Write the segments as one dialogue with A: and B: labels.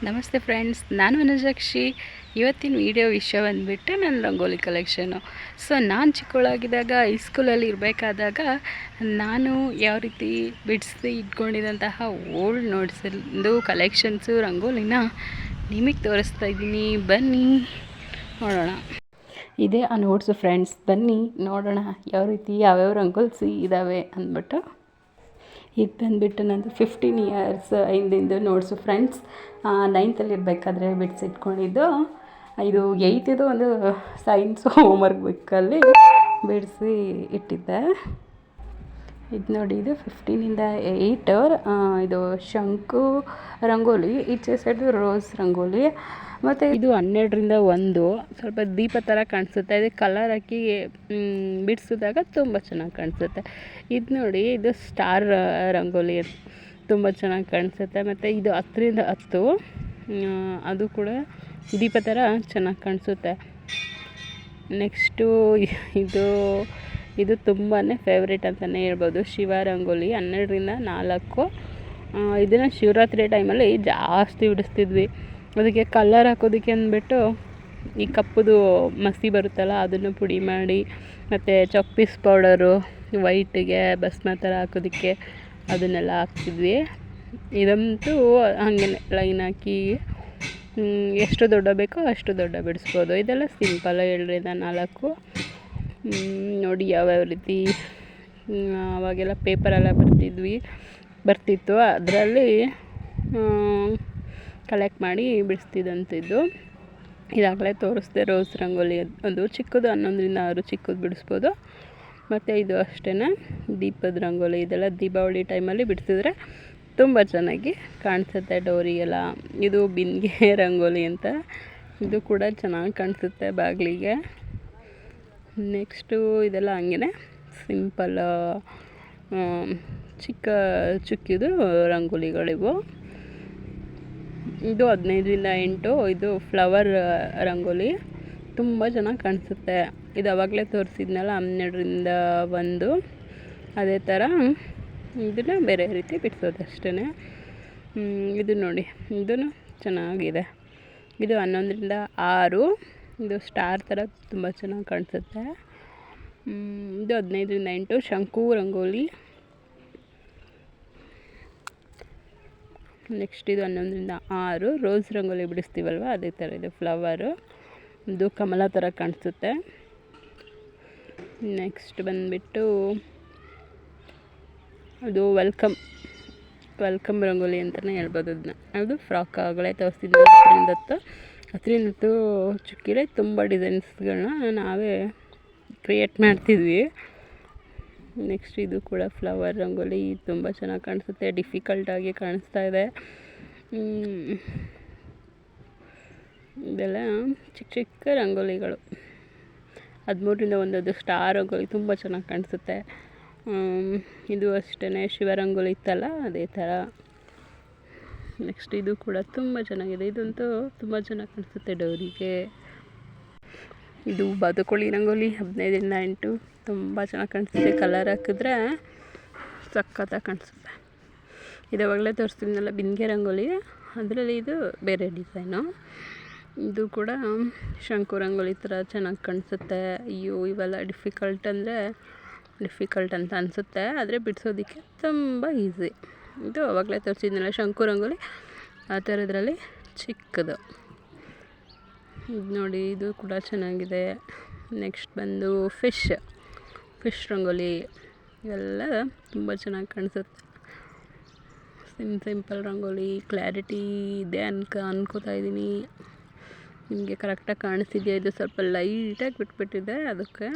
A: ನಮಸ್ತೆ ಫ್ರೆಂಡ್ಸ್, ನಾನು ಅನುಜಾಕ್ಷಿ. ಇವತ್ತಿನ ವಿಡಿಯೋ ವಿಷಯ ಬಂದುಬಿಟ್ಟು ನನ್ನ ರಂಗೋಲಿ ಕಲೆಕ್ಷನು. ನಾನು ಚಿಕ್ಕವಳಾಗಿದ್ದಾಗ ಹೈಸ್ಕೂಲಲ್ಲಿ ಇರಬೇಕಾದಾಗ ನಾನು ಯಾವ ರೀತಿ ಬಿಡಿಸಿ ಇಟ್ಕೊಂಡಿದ್ದಂತಹ ಓಲ್ಡ್ ನೋಟ್ಸದ್ದು ಕಲೆಕ್ಷನ್ಸು ರಂಗೋಲಿನ ನಿಮಗೆ ತೋರಿಸ್ತಾ ಇದ್ದೀನಿ. ಬನ್ನಿ ನೋಡೋಣ. ಇದೇ ಆ ನೋಟ್ಸು ಫ್ರೆಂಡ್ಸ್. ಬನ್ನಿ ನೋಡೋಣ ಯಾವ ರೀತಿ ಯಾವ್ಯಾವ ರಂಗೋಲ್ಸಿ ಇದ್ದಾವೆ ಅಂದ್ಬಿಟ್ಟು. ಇದು ಬಂದುಬಿಟ್ಟು ನಂದು 15 ಇಯರ್ಸ್ ಹಿಂದಿಂದು ನೋಟ್ಸು ಫ್ರೆಂಡ್ಸ್. 9th ಇರಬೇಕಾದ್ರೆ ಬಿಡಿಸಿಟ್ಕೊಂಡಿದ್ದು. ಇದು 8th ಒಂದು ಸೈನ್ಸ್ ಹೋಮ್ವರ್ಕ್ ಬುಕ್ಕಲ್ಲಿ ಬಿಡಿಸಿ ಇಟ್ಟಿದ್ದೆ. ಇದು ನೋಡಿ, ಇದು 15ಇಂದ 8. ಇದು ಶಂಕು ರಂಗೋಲಿ, ಈಚೆ ಸೈಡು ರೋಸ್ ರಂಗೋಲಿ. ಮತ್ತು ಇದು 12ರಿಂದ 1 ಸ್ವಲ್ಪ ದೀಪ ಥರ ಕಾಣಿಸುತ್ತೆ. ಇದು ಕಲರ್ ಹಾಕಿ ಬಿಡಿಸಿದಾಗ ತುಂಬ ಚೆನ್ನಾಗಿ ಕಾಣಿಸುತ್ತೆ. ಇದು ನೋಡಿ, ಇದು ಸ್ಟಾರ್ ರಂಗೋಲಿ ತುಂಬ ಚೆನ್ನಾಗಿ ಕಾಣಿಸುತ್ತೆ. ಮತ್ತು ಇದು 10ರಿಂದ 10, ಅದು ಕೂಡ ದೀಪ ಥರ ಚೆನ್ನಾಗಿ ಕಾಣಿಸುತ್ತೆ. ನೆಕ್ಸ್ಟು ಇದು ತುಂಬಾ ಫೇವ್ರೇಟ್ ಅಂತಲೇ ಹೇಳ್ಬೋದು, ಶಿವ ರಂಗೋಲಿ 12ರಿಂದ 4. ಇದನ್ನು ಶಿವರಾತ್ರಿ ಟೈಮಲ್ಲಿ ಜಾಸ್ತಿ ಬಿಡಿಸ್ತಿದ್ವಿ. ಅದಕ್ಕೆ ಕಲರ್ ಹಾಕೋದಕ್ಕೆ ಅಂದ್ಬಿಟ್ಟು ಈ ಕಪ್ಪುದು ಮಸಿ ಬರುತ್ತಲ್ಲ, ಅದನ್ನು ಪುಡಿ ಮಾಡಿ, ಮತ್ತು ಚಾಕ್ ಪೀಸ್ ಪೌಡರು ವೈಟಿಗೆ ಭಸ್ಮ ಥರ ಹಾಕೋದಕ್ಕೆ ಅದನ್ನೆಲ್ಲ ಹಾಕ್ತಿದ್ವಿ. ಇದಂತೂ ಹಾಗೆ ಲೈನ್ ಹಾಕಿ ಎಷ್ಟು ದೊಡ್ಡ ಬೇಕೋ ಅಷ್ಟು ದೊಡ್ಡ ಬಿಡಿಸ್ಬೋದು. ಇದೆಲ್ಲ ಸಿಂಪಲ್ 2ರಿಂದ 4. ನೋಡಿ ಯಾವ್ಯಾವ ರೀತಿ ಅವಾಗೆಲ್ಲ ಪೇಪರೆಲ್ಲ ಬರ್ತಿತ್ತು, ಅದರಲ್ಲಿ ಕಲೆಕ್ಟ್ ಮಾಡಿ ಬಿಡಿಸ್ತಿದ್ದಂಥದ್ದು. ಇದಾಗಲೇ ತೋರಿಸ್ದೆ ರೋಸ್ ರಂಗೋಲಿ, ಅದು ಚಿಕ್ಕದು 11ರಿಂದ 6 ಚಿಕ್ಕದು ಬಿಡಿಸ್ಬೋದು. ಮತ್ತು ಇದು ಅಷ್ಟೇ ದೀಪದ ರಂಗೋಲಿ. ಇದೆಲ್ಲ ದೀಪಾವಳಿ ಟೈಮಲ್ಲಿ ಬಿಡಿಸಿದ್ರೆ ತುಂಬ ಚೆನ್ನಾಗಿ ಕಾಣಿಸುತ್ತೆ ಡೋರಿಗೆಲ್ಲ. ಇದು ಬಿಂದಿಗೆ ರಂಗೋಲಿ ಅಂತ, ಇದು ಕೂಡ ಚೆನ್ನಾಗಿ ಕಾಣಿಸುತ್ತೆ ಬಾಗಿಲಿಗೆ. ನೆಕ್ಸ್ಟು ಇದೆಲ್ಲ ಹಂಗೆ ಸಿಂಪಲ್ ಚಿಕ್ಕ ಚುಕ್ಕಿದು ರಂಗೋಲಿಗಳಿವು. ಇದು 15ರಿಂದ 8. ಇದು ಫ್ಲವರ್ ರಂಗೋಲಿ, ತುಂಬ ಚೆನ್ನಾಗಿ ಕಾಣಿಸುತ್ತೆ. ಇದು ಆವಾಗಲೇ ತೋರಿಸಿದ್ನಲ್ಲ 12ರಿಂದ 1, ಅದೇ ಥರ ಇದನ್ನು ಬೇರೆ ರೀತಿ ಬಿಡಿಸೋದು ಅಷ್ಟೇ. ಇದು ನೋಡಿ, ಇದೂ ಚೆನ್ನಾಗಿದೆ. ಇದು 11ರಿಂದ 6. ಇದು ಸ್ಟಾರ್ ಥರ ತುಂಬ ಚೆನ್ನಾಗಿ ಕಾಣಿಸುತ್ತೆ. ಇದು 15ರಿಂದ 8 ಶಂಕು ರಂಗೋಲಿ. ನೆಕ್ಸ್ಟ್ ಇದು 11ರಿಂದ 6 ರೋಸ್ ರಂಗೋಲಿ ಬಿಡಿಸ್ತೀವಲ್ವ, ಅದೇ ಥರ ಇದು ಫ್ಲವರು. ಇದು ಕಮಲ ಥರ ಕಾಣಿಸುತ್ತೆ. ನೆಕ್ಸ್ಟ್ ಬಂದುಬಿಟ್ಟು ಅದು ವೆಲ್ಕಮ್ ರಂಗೋಲಿ ಅಂತಲೇ ಹೇಳ್ಬೋದು ಅದನ್ನ. ಅದು ಫ್ರಾಕ್ ಆಗಲೇ ತೋರಿಸ್ತಿದ್ದೆ 10ರಿಂದ 10 ಚುಕ್ಕಿಲೆ ತುಂಬ ಡಿಸೈನ್ಸ್ಗಳನ್ನ ನಾವೇ ಕ್ರಿಯೇಟ್ ಮಾಡ್ತಿದ್ವಿ. ನೆಕ್ಸ್ಟ್ ಇದು ಕೂಡ ಫ್ಲವರ್ ರಂಗೋಲಿ, ತುಂಬ ಚೆನ್ನಾಗಿ ಕಾಣಿಸುತ್ತೆ, ಡಿಫಿಕಲ್ಟಾಗಿ ಕಾಣಿಸ್ತಾ ಇದೆ. ಇದೆಲ್ಲ ಚಿಕ್ಕ ಚಿಕ್ಕ ರಂಗೋಲಿಗಳು. 13ರಿಂದ 1 ಅದು ಸ್ಟಾರ್ ರಂಗೋಲಿ, ತುಂಬ ಚೆನ್ನಾಗಿ ಕಾಣಿಸುತ್ತೆ. ಇದು ಅಷ್ಟೇ ಶಿವ ರಂಗೋಲಿ ಇತ್ತಲ್ಲ, ಅದೇ ಥರ. ನೆಕ್ಸ್ಟ್ ಇದು ಕೂಡ ತುಂಬ ಚೆನ್ನಾಗಿದೆ. ಇದಂತೂ ತುಂಬ ಚೆನ್ನಾಗಿ ಕಾಣಿಸುತ್ತೆ ಡೋರಿಗೆ. ಇದು ಬಾತುಕೋಳಿ ರಂಗೋಲಿ 15ರಿಂದ 8, ತುಂಬ ಚೆನ್ನಾಗಿ ಕಾಣಿಸುತ್ತೆ. ಕಲರ್ ಹಾಕಿದ್ರೆ ಸಖತ್ತಾಗಿ ಕಾಣಿಸುತ್ತೆ. ಇದು ಯಾವಾಗಲೇ ತೋರಿಸ್ತಿದ್ನಲ್ಲ ಬಿಂದಿಗೆ ರಂಗೋಲಿ, ಅದರಲ್ಲಿ ಇದು ಬೇರೆ ಡಿಸೈನು. ಇದು ಕೂಡ ಶಂಕು ರಂಗೋಲಿ ಥರ ಚೆನ್ನಾಗಿ ಕಾಣಿಸುತ್ತೆ. ಇವೆಲ್ಲ ಡಿಫಿಕಲ್ಟ್ ಅಂತ ಅನಿಸುತ್ತೆ, ಆದರೆ ಬಿಡಿಸೋದಕ್ಕೆ ತುಂಬ ಈಸಿ. ಇದು ಆವಾಗಲೇ ತೋರಿಸಿದ್ನಲ್ಲ ಶಂಕು ರಂಗೋಲಿ, ಆ ಥರದ್ರಲ್ಲಿ ಚಿಕ್ಕದು. ಇದು ನೋಡಿ, ಇದು ಕೂಡ ಚೆನ್ನಾಗಿದೆ. ನೆಕ್ಸ್ಟ್ ಬಂದು ಫಿಶ್ ರಂಗೋಲಿ. ಇವೆಲ್ಲ ತುಂಬ ಚೆನ್ನಾಗಿ ಕಾಣಿಸುತ್ತೆ. ಸಿಂಪಲ್ ರಂಗೋಲಿ. ಕ್ಲಾರಿಟಿ ಇದೆ ಅನ್ಕೋತಾ ಇದ್ದೀನಿ. ನಿಮಗೆ ಕರೆಕ್ಟಾಗಿ ಕಾಣಿಸ್ತಿದೆಯಾ? ಇದು ಸ್ವಲ್ಪ ಲೈಟಾಗಿ ಬಿಟ್ಬಿಟ್ಟಿದೆ ಅದಕ್ಕೆ.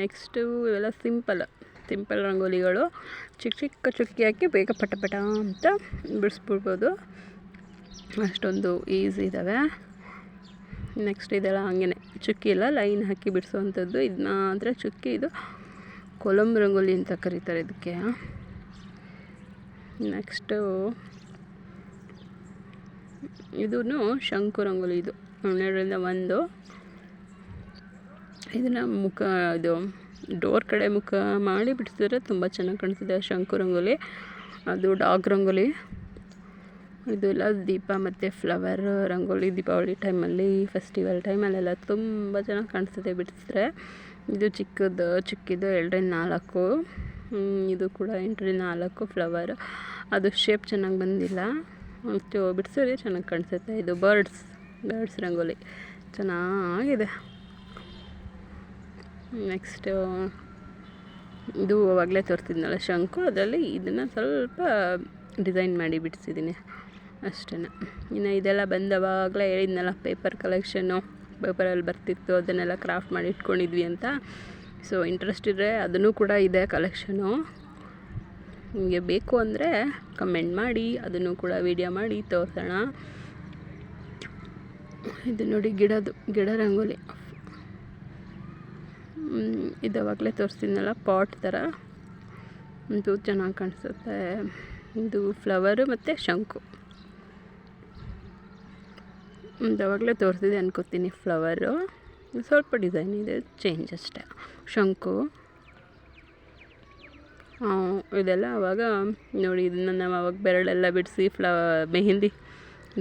A: ನೆಕ್ಸ್ಟು ಇವೆಲ್ಲ ಸಿಂಪಲ್ ರಂಗೋಲಿಗಳು. ಚಿಕ್ಕ ಚುಕ್ಕಿ ಹಾಕಿ ಬೇಗ ಪಟ ಅಂತ ಬಿಡಿಸ್ಬಿಡ್ಬೋದು, ಅಷ್ಟೊಂದು ಈಸಿ ಇದ್ದಾವೆ. ನೆಕ್ಸ್ಟ್ ಇದೆಲ್ಲ ಹಂಗೆ ಚುಕ್ಕಿ ಎಲ್ಲ ಲೈನ್ ಹಾಕಿ ಬಿಡಿಸೋವಂಥದ್ದು. ಇದನ್ನ ಅಂದರೆ ಚುಕ್ಕಿ, ಇದು ಕೊಲಂಬ್ ರಂಗೋಲಿ ಅಂತ ಕರೀತಾರೆ ಇದಕ್ಕೆ. ನೆಕ್ಸ್ಟು ಇದೂ ಶಂಕು ರಂಗೋಲಿ. ಇದು 12ರಿಂದ 1. ಇದನ್ನು ಇದು ಡೋರ್ ಕಡೆ ಮುಖ ಮಾಡಿ ಬಿಡಿಸಿದ್ರೆ ತುಂಬ ಚೆನ್ನಾಗಿ ಕಾಣಿಸ್ತಿದೆ ಶಂಕು ರಂಗೋಲಿ. ಅದು ಡಾಗ್ ರಂಗೋಲಿ. ಇದೆಲ್ಲ ದೀಪ ಮತ್ತು ಫ್ಲವರ್ ರಂಗೋಲಿ ದೀಪಾವಳಿ ಟೈಮಲ್ಲಿ ಫೆಸ್ಟಿವಲ್ ಟೈಮಲ್ಲೆಲ್ಲ ತುಂಬ ಚೆನ್ನಾಗಿ ಕಾಣಿಸ್ತದೆ ಬಿಡಿಸಿದ್ರೆ. ಇದು ಚಿಕ್ಕಿದು 2-4, ಇದು ಕೂಡ 8-4 ಫ್ಲವರ್. ಅದು ಶೇಪ್ ಚೆನ್ನಾಗಿ ಬಂದಿಲ್ಲ, ಅಷ್ಟು ಬಿಡಿಸಿದ್ರೆ ಚೆನ್ನಾಗಿ ಕಾಣಿಸುತ್ತೆ. ಇದು ಬರ್ಡ್ಸ್ ರಂಗೋಲಿ ಚೆನ್ನಾಗಿದೆ. ನೆಕ್ಸ್ಟು ಇದು ಆವಾಗಲೇ ತೋರಿಸಿದ್ನಲ್ಲ ಶಂಕು, ಅದರಲ್ಲಿ ಇದನ್ನು ಸ್ವಲ್ಪ ಡಿಸೈನ್ ಮಾಡಿ ಬಿಡಿಸಿದ್ದೀನಿ ಅಷ್ಟೇ. ಇನ್ನು ಇದೆಲ್ಲ ಬಂದವಾಗಲೇ ಹೇಳಿದ್ನಲ್ಲ ಪೇಪರ್ ಕಲೆಕ್ಷನ್ನು, ಪೇಪರಲ್ಲಿ ಬರ್ತಿತ್ತು, ಅದನ್ನೆಲ್ಲ ಕ್ರಾಫ್ಟ್ ಮಾಡಿ ಇಟ್ಕೊಂಡಿದ್ವಿ ಅಂತ. ಸೊ ಇಂಟ್ರೆಸ್ಟ್ ಇದ್ದರೆ ಅದನ್ನು ಕೂಡ ಇದೆ ಕಲೆಕ್ಷನು. ನಿಮಗೆ ಬೇಕು ಅಂದರೆ ಕಮೆಂಟ್ ಮಾಡಿ, ಅದನ್ನು ಕೂಡ ವಿಡಿಯೋ ಮಾಡಿ ತೋರಿಸೋಣ. ಇದು ನೋಡಿ ಗಿಡ ರಂಗೋಲಿ, ಇದು ಅವಾಗಲೇ ತೋರಿಸ್ತಿದ್ನಲ್ಲ ಪಾಟ್ ಥರ, ಇದು ಚೆನ್ನಾಗಿ ಕಾಣಿಸುತ್ತೆ. ಇದು ಫ್ಲವರು ಮತ್ತು ಶಂಕು, ಅವಾಗಲೇ ತೋರಿಸಿದೆ ಅನ್ಕೋತೀನಿ. ಫ್ಲವರು ಸ್ವಲ್ಪ ಡಿಸೈನ್ ಇದೆ, ಚೇಂಜ್ ಅಷ್ಟೇ. ಶಂಕು ಇದೆಲ್ಲ ಆವಾಗ ನೋಡಿ, ಇದನ್ನು ನಾವು ಆವಾಗ ಬೆರಳೆಲ್ಲ ಬಿಡಿಸಿ ಮೆಹಂದಿ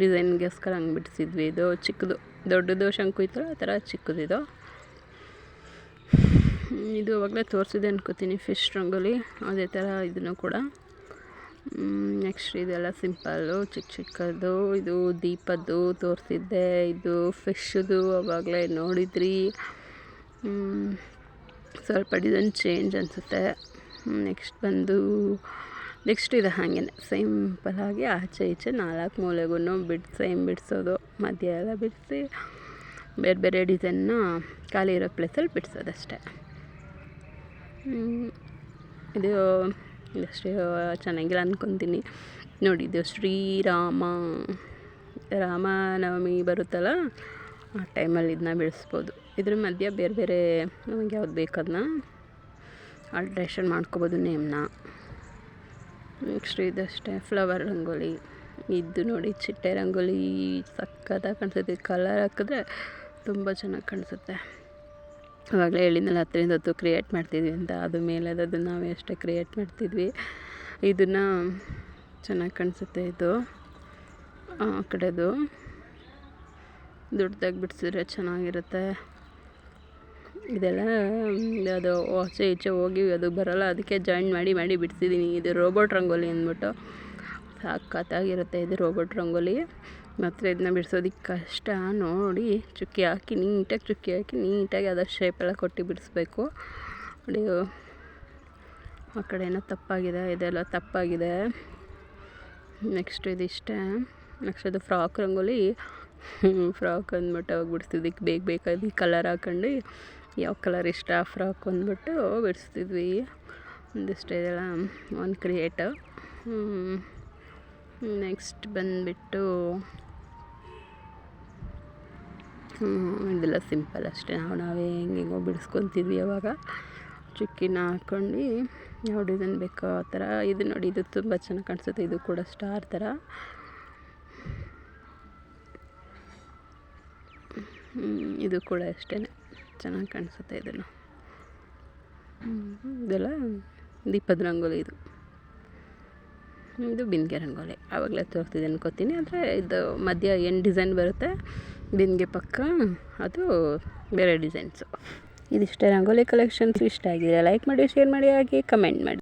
A: ಡಿಸೈನ್ಗೋಸ್ಕರ ಹಂಗೆ ಬಿಡಿಸಿದ್ವಿ. ಇದು ಚಿಕ್ಕದು, ದೊಡ್ಡದು ಶಂಕು ಇತ್ತಲ್ಲ ಆ ಥರ ಚಿಕ್ಕದಿದು. ಇದು ಆವಾಗಲೇ ತೋರಿಸಿದೆ ಅನ್ಕೋತೀನಿ ಫಿಶ್ ರಂಗೋಲಿ, ಅದೇ ಥರ ಇದನ್ನು ಕೂಡ. ನೆಕ್ಸ್ಟ್ ಇದೆಲ್ಲ ಸಿಂಪಲ್ಲು ಚಿಕ್ಕದು. ಇದು ದೀಪದ್ದು ತೋರಿಸಿದ್ದೆ, ಇದು ಫಿಶ್ದು ಆವಾಗಲೇ ನೋಡಿದ್ರಿ. ಸ್ವಲ್ಪ ಡಿಸೈನ್ ಚೇಂಜ್ ಅನಿಸುತ್ತೆ. ನೆಕ್ಸ್ಟ್ ಇದು ಹಾಗೇ ಸಿಂಪಲ್ಲಾಗಿ ಆಚೆ ಈಚೆ 4 ಮೂಲೆಗೂ ಸೇಮ್ ಬಿಡಿಸೋದು, ಮಧ್ಯ ಎಲ್ಲ ಬಿಡಿಸಿ ಬೇರೆ ಬೇರೆ ಡಿಸೈನ್ನ ಖಾಲಿ ಇರೋ ಪ್ಲೇಸಲ್ಲಿ ಬಿಡಿಸೋದಷ್ಟೇ. ಇದು ಇದಷ್ಟೇ ಚೆನ್ನಾಗಿಲ್ಲ ಅಂದ್ಕೊತೀನಿ. ನೋಡಿ, ಇದು ರಾಮನವಮಿ ಬರುತ್ತಲ್ಲ ಆ ಟೈಮಲ್ಲಿ ಇದನ್ನ ಬಿಡಿಸ್ಬೋದು. ಇದ್ರ ಮಧ್ಯೆ ಬೇರೆ ಬೇರೆ ನಮಗೆ ಯಾವ್ದು ಬೇಕು ಅದನ್ನ ಆಲ್ಟ್ರೇಷನ್ ಮಾಡ್ಕೊಬೋದು ನೇಮ್ನ. ನೆಕ್ಸ್ಟ್ ಇದಷ್ಟೇ ಫ್ಲವರ್ ರಂಗೋಲಿ. ಇದು ನೋಡಿ ಚಿಟ್ಟೆ ರಂಗೋಲಿ, ಸಕ್ಕತ್ತಾಗಿ ಕಾಣಿಸುತ್ತೆ. ಕಲರ್ ಹಾಕಿದ್ರೆ ತುಂಬ ಚೆನ್ನಾಗಿ ಕಾಣಿಸುತ್ತೆ. ಆವಾಗಲೇ ಹೇಳಿದ್ನಲ್ಲ 10 ಕ್ರಿಯೇಟ್ ಮಾಡ್ತಿದ್ವಿ ಅಂತ, ಅದು ಮೇಲೆ ಅದು ನಾವೇ ಅಷ್ಟೇ ಕ್ರಿಯೇಟ್ ಮಾಡ್ತಿದ್ವಿ. ಇದನ್ನು ಚೆನ್ನಾಗಿ ಕಾಣಿಸುತ್ತೆ. ಇದು ಆ ಕಡೆದು ದೊಡ್ಡದಾಗಿ ಬಿಡಿಸಿದ್ರೆ ಚೆನ್ನಾಗಿರುತ್ತೆ. ಇದೆಲ್ಲ ಅದು ಆಚೆ ಈಚೆ ಹೋಗಿ ಅದು ಬರೋಲ್ಲ, ಅದಕ್ಕೆ ಜಾಯಿನ್ ಮಾಡಿ ಬಿಡಿಸಿದ್ದೀನಿ. ಇದು ರೋಬೋಟ್ ರಂಗೋಲಿ ಅಂದ್ಬಿಟ್ಟು ಸಖತ್ತಾಗಿರುತ್ತೆ. ಇದು ರೋಬೋಟ್ ರಂಗೋಲಿ. ಮಾತ್ರ ಇದನ್ನ ಬಿಡಿಸೋದಕ್ಕೆ ಕಷ್ಟ. ನೋಡಿ ಚುಕ್ಕಿ ಹಾಕಿ ನೀಟಾಗಿ ಅದರ ಶೇಪೆಲ್ಲ ಕೊಟ್ಟು ಬಿಡಿಸ್ಬೇಕು. ನೋಡಿ ಆ ಕಡೆ ಏನೋ ತಪ್ಪಾಗಿದೆ, ಇದೆಲ್ಲ ತಪ್ಪಾಗಿದೆ. ನೆಕ್ಸ್ಟ್ ಇದಿಷ್ಟೇ. ನೆಕ್ಸ್ಟ್ ಅದು ಫ್ರಾಕ್ ರಂಗೋಲಿ. ಫ್ರಾಕ್ ಅಂದ್ಬಿಟ್ಟು ಅವಾಗ ಬಿಡಿಸ್ತಿದ್ದಕ್ಕೆ ಬೇಕಾದ ಕಲರ್ ಹಾಕೊಂಡು ಯಾವ ಕಲರ್ ಇಷ್ಟ ಆ ಫ್ರಾಕ್ ಅಂದ್ಬಿಟ್ಟು ಬಿಡಿಸ್ತಿದ್ವಿ. ಒಂದಿಷ್ಟು ಇದೆಲ್ಲ ಒಂದು ಕ್ರಿಯೇಟ್. ನೆಕ್ಸ್ಟ್ ಬಂದುಬಿಟ್ಟು ಇದೆಲ್ಲ ಸಿಂಪಲ್ ಅಷ್ಟೇ. ನಾವೇ ಹೆಂಗೆಂಗೋ ಬಿಡಿಸ್ಕೊತಿದ್ವಿ. ಅವಾಗ ಚುಕ್ಕಿನ ಹಾಕ್ಕೊಂಡು ಯಾವ ಡಿಸೈನ್ ಬೇಕೋ ಆ ಥರ. ಇದು ನೋಡಿ, ಇದು ತುಂಬ ಚೆನ್ನಾಗಿ ಕಾಣಿಸುತ್ತೆ. ಇದು ಕೂಡ ಸ್ಟಾರ್ ಥರ. ಇದು ಕೂಡ ಅಷ್ಟೇ ಚೆನ್ನಾಗಿ ಕಾಣಿಸುತ್ತೆ. ಇದೆಲ್ಲ ದೀಪದ ರಂಗೋಲಿ. ಇದು ಬಿಂದಿಗೆ ರಂಗೋಲಿ. ಆವಾಗಲೇ ತೋರಿಸ್ತಿದ್ದೆ ಅನ್ಕೋತೀನಿ. ಆದರೆ ಇದು ಮಧ್ಯ ಏನು ಡಿಸೈನ್ ಬರುತ್ತೆ ಬಿಂದಿಗೆ ಪಕ್ಕ, ಅದು ಬೇರೆ ಡಿಸೈನ್ಸು. ಇದಿಷ್ಟೇ ರಂಗೋಲಿ ಕಲೆಕ್ಷನ್ಸ್. ಇಷ್ಟ ಆಗಿದೆ ಲೈಕ್ ಮಾಡಿ, ಶೇರ್ ಮಾಡಿ, ಹಾಗೆ ಕಮೆಂಟ್ ಮಾಡಿ.